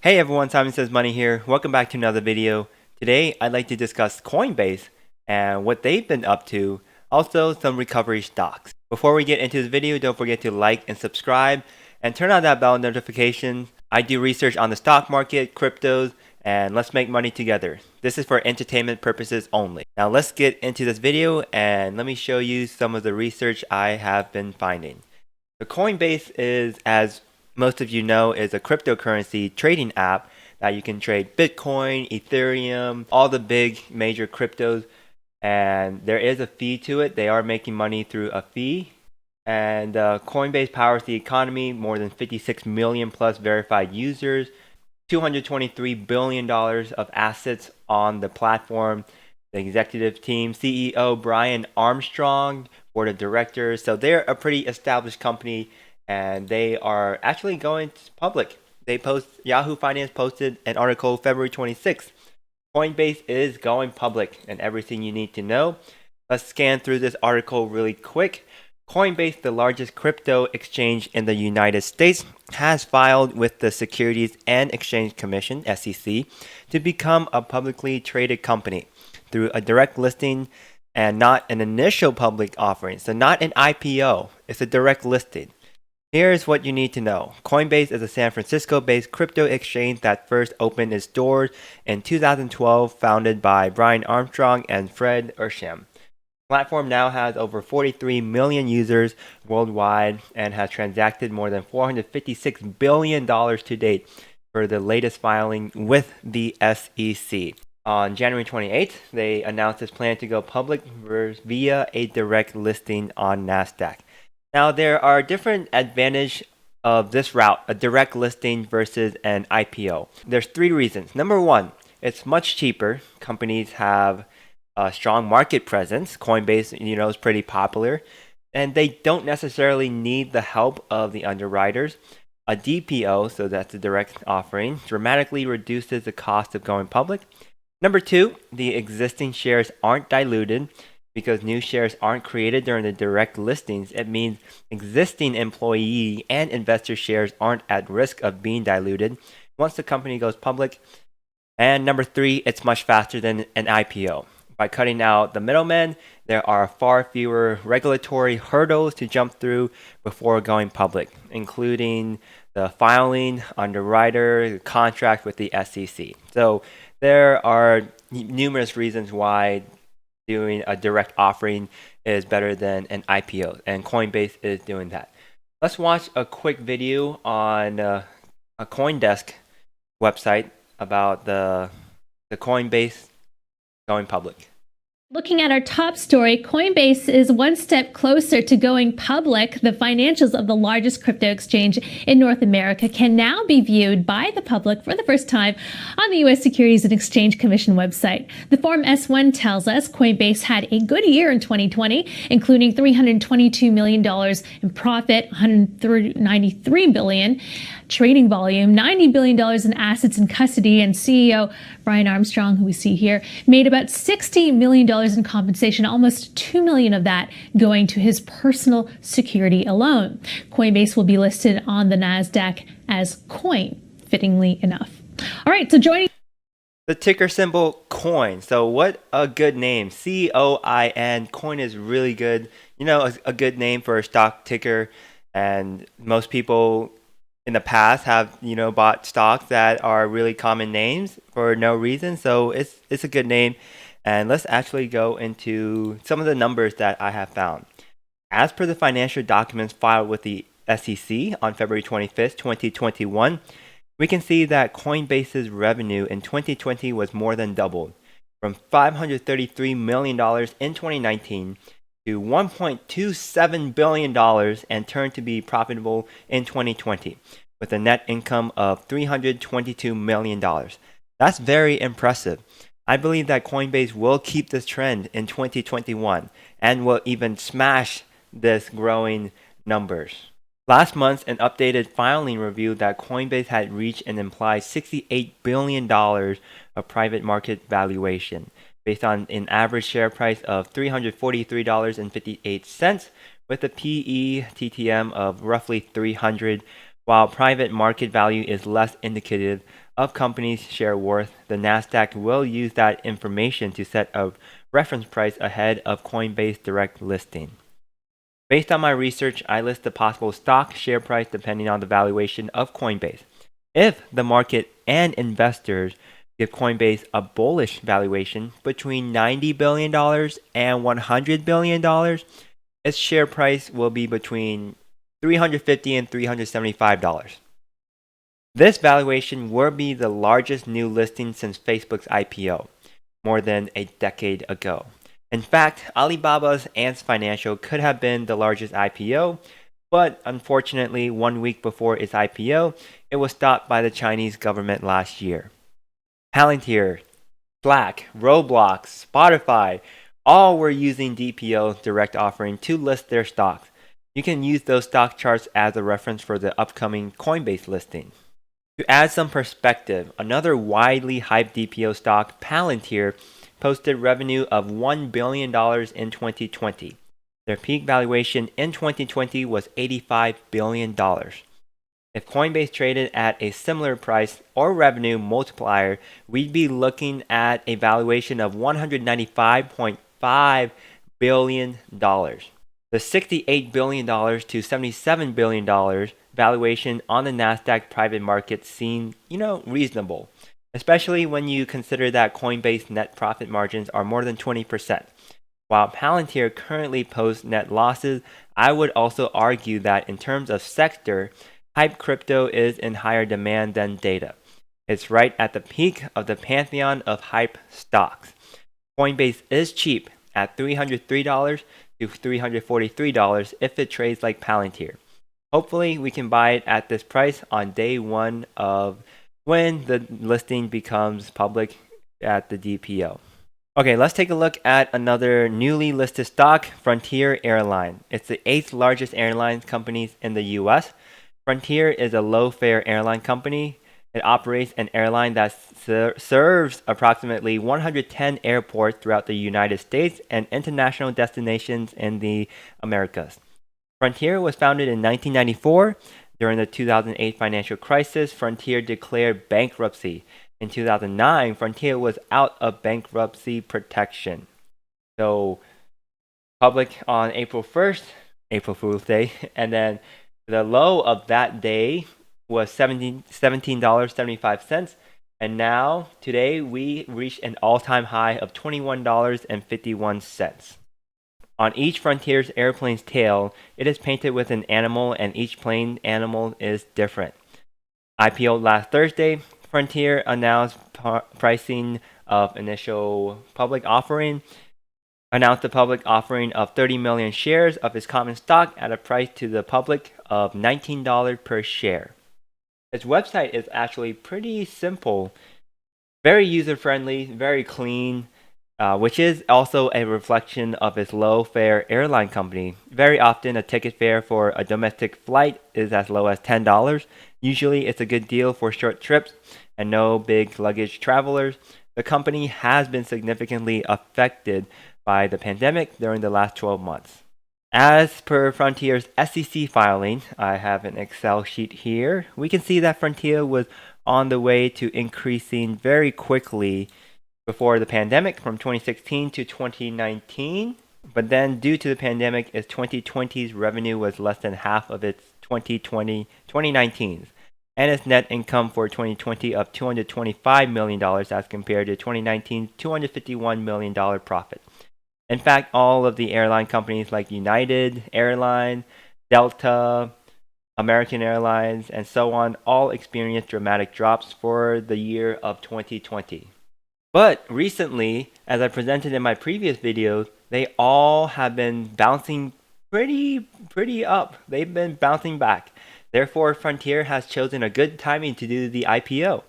Hey everyone, Simon Says Money here. Welcome back to another video. Today I'd like to discuss Coinbase and what they've been up to, also some recovery stocks. Before we get into this video, don't forget to like and subscribe and turn on that bell notification. I do research on the stock market, cryptos, and let's make money together. This is for entertainment purposes only. Now let's get into this video and let me show you some of the research I have been finding. The Coinbase is, as most of you know, is a cryptocurrency trading app that you can trade Bitcoin, Ethereum, all the big major cryptos, and there is a fee to it. They are making money through a fee, and Coinbase powers the economy, more than 56 million plus verified users, $223 billion of assets on the platform. The executive team, CEO Brian Armstrong, board of directors. So they're a pretty established company, and they are actually going public. Yahoo Finance posted an article February 26th. Coinbase is going public, and everything you need to know. Let's scan through this article really quick. Coinbase, the largest crypto exchange in the United States, has filed with the Securities and Exchange Commission, SEC, to become a publicly traded company through a direct listing and not an initial public offering. So not an IPO, it's a direct listing. Here's what you need to know. Coinbase is a San Francisco-based crypto exchange that first opened its doors in 2012, founded by Brian Armstrong and Fred Ersham. The platform now has over 43 million users worldwide and has transacted more than $456 billion to date for the latest filing with the SEC. On January 28th, they announced its plan to go public via a direct listing on NASDAQ. Now, there are different advantages of this route, a direct listing versus an IPO. There's three reasons. Number one, it's much cheaper. Companies have a strong market presence. Coinbase, is pretty popular, and they don't necessarily need the help of the underwriters. A DPO, so that's a direct offering, dramatically reduces the cost of going public. Number two, the existing shares aren't diluted because new shares aren't created during the direct listings. It means existing employee and investor shares aren't at risk of being diluted once the company goes public. And number three, it's much faster than an IPO. By cutting out the middlemen, there are far fewer regulatory hurdles to jump through before going public, including the filing, underwriter, the contract with the SEC. So there are numerous reasons why doing a direct offering is better than an IPO, and Coinbase is doing that. Let's watch a quick video on a CoinDesk website about the Coinbase going public. Looking at our top story, Coinbase is one step closer to going public. The financials of the largest crypto exchange in North America can now be viewed by the public for the first time on the U.S. Securities and Exchange Commission website. The Form S-1 tells us Coinbase had a good year in 2020, including $322 million in profit, $193 billion trading volume, $90 billion in assets in custody, and CEO Brian Armstrong, who we see here, made about $60 million in compensation, almost $2 million of that going to his personal security alone. Coinbase will be listed on the NASDAQ as Coin, fittingly enough. All right, so joining the ticker symbol COIN. So what a good name. COIN. COIN is really good. A good name for a stock ticker, and most people in the past have bought stocks that are really common names for no reason. So it's a good name. And let's actually go into some of the numbers that I have found. As per the financial documents filed with the SEC on February 25th, 2021, we can see that Coinbase's revenue in 2020 was more than doubled, from $533 million in 2019 to $1.27 billion, and turned to be profitable in 2020 with a net income of $322 million. That's very impressive. I believe that Coinbase will keep this trend in 2021 and will even smash this growing numbers. Last month, an updated filing revealed that Coinbase had reached an implied $68 billion of private market valuation, based on an average share price of $343.58, with a PE/TTM of roughly 300, while private market value is less indicative of companies' share worth, the Nasdaq will use that information to set a reference price ahead of Coinbase direct listing. Based on my research, I list the possible stock share price depending on the valuation of Coinbase. If the market and investors give Coinbase a bullish valuation between $90 billion and $100 billion, its share price will be between $350 and $375. This valuation will be the largest new listing since Facebook's IPO, more than a decade ago. In fact, Alibaba's Ant Financial could have been the largest IPO, but unfortunately, 1 week before its IPO, it was stopped by the Chinese government last year. Palantir, Slack, Roblox, Spotify, all were using DPO direct offering to list their stocks. You can use those stock charts as a reference for the upcoming Coinbase listing. To add some perspective, another widely hyped DPO stock, Palantir, posted revenue of $1 billion in 2020. Their peak valuation in 2020 was $85 billion. If Coinbase traded at a similar price or revenue multiplier, we'd be looking at a valuation of $195.5 billion. The $68 billion to $77 billion valuation on the Nasdaq private market seem, reasonable, especially when you consider that Coinbase net profit margins are more than 20%. While Palantir currently posts net losses, I would also argue that in terms of sector, hype crypto is in higher demand than data. It's right at the peak of the pantheon of hype stocks. Coinbase is cheap at $303 to $343 if it trades like Palantir. Hopefully, we can buy it at this price on day one of when the listing becomes public at the DPO. Okay, let's take a look at another newly listed stock, Frontier Airline. It's the 8th largest airline company in the US. Frontier is a low-fare airline company. It operates an airline that serves approximately 110 airports throughout the United States and international destinations in the Americas. Frontier was founded in 1994. During the 2008 financial crisis, Frontier declared bankruptcy. In 2009, Frontier was out of bankruptcy protection. So, public on April 1st, April Fool's Day, and then the low of that day was $17.75, and now today we reached an all-time high of $21.51. On each Frontier's airplane's tail, it is painted with an animal, and each plane animal is different. IPO last Thursday, Frontier announced pricing of initial public offering, announced the public offering of 30 million shares of its common stock at a price to the public of $19 per share. Its website is actually pretty simple, very user-friendly, very clean, which is also a reflection of its low-fare airline company. Very often, a ticket fare for a domestic flight is as low as $10. Usually, it's a good deal for short trips and no big luggage travelers. The company has been significantly affected by the pandemic during the last 12 months. As per Frontier's SEC filing, I have an Excel sheet here. We can see that Frontier was on the way to increasing very quickly before the pandemic from 2016 to 2019. But then due to the pandemic, its 2020's revenue was less than half of its 2019's. And its net income for 2020 of $225 million as compared to 2019's $251 million profit. In fact, all of the airline companies like United Airlines, Delta, American Airlines, and so on all experienced dramatic drops for the year of 2020. But recently, as I presented in my previous videos, they all have been bouncing pretty up. They've been bouncing back. Therefore, Frontier has chosen a good timing to do the IPO.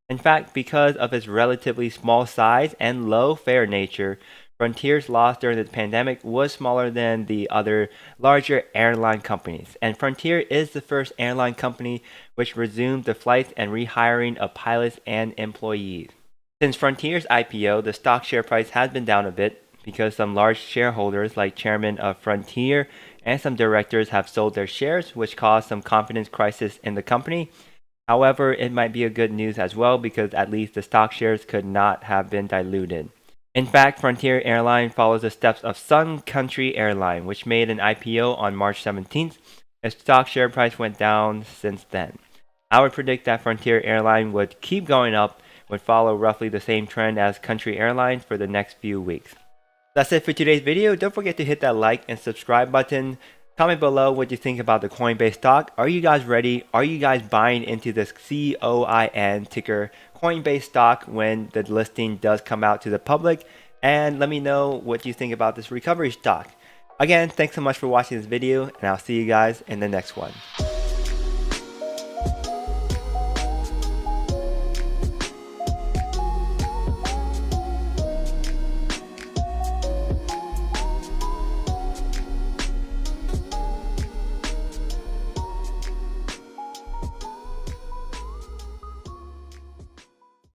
In fact, because of its relatively small size and low fare nature, Frontier's loss during the pandemic was smaller than the other larger airline companies, and Frontier is the first airline company which resumed the flights and rehiring of pilots and employees. Since Frontier's IPO, the stock share price has been down a bit because some large shareholders like chairman of Frontier and some directors have sold their shares, which caused some confidence crisis in the company. However, it might be a good news as well because at least the stock shares could not have been diluted. In fact, Frontier Airline follows the steps of Sun Country Airline, which made an IPO on March 17th. Its stock share price went down since then. I would predict that Frontier Airline would keep going up, would follow roughly the same trend as Country Airlines for the next few weeks. That's it for today's video. Don't forget to hit that like and subscribe button. Comment below what you think about the Coinbase stock. Are you guys ready? Are you guys buying into this COIN ticker Coinbase stock when the listing does come out to the public? And let me know what you think about this recovery stock. Again, thanks so much for watching this video, and I'll see you guys in the next one.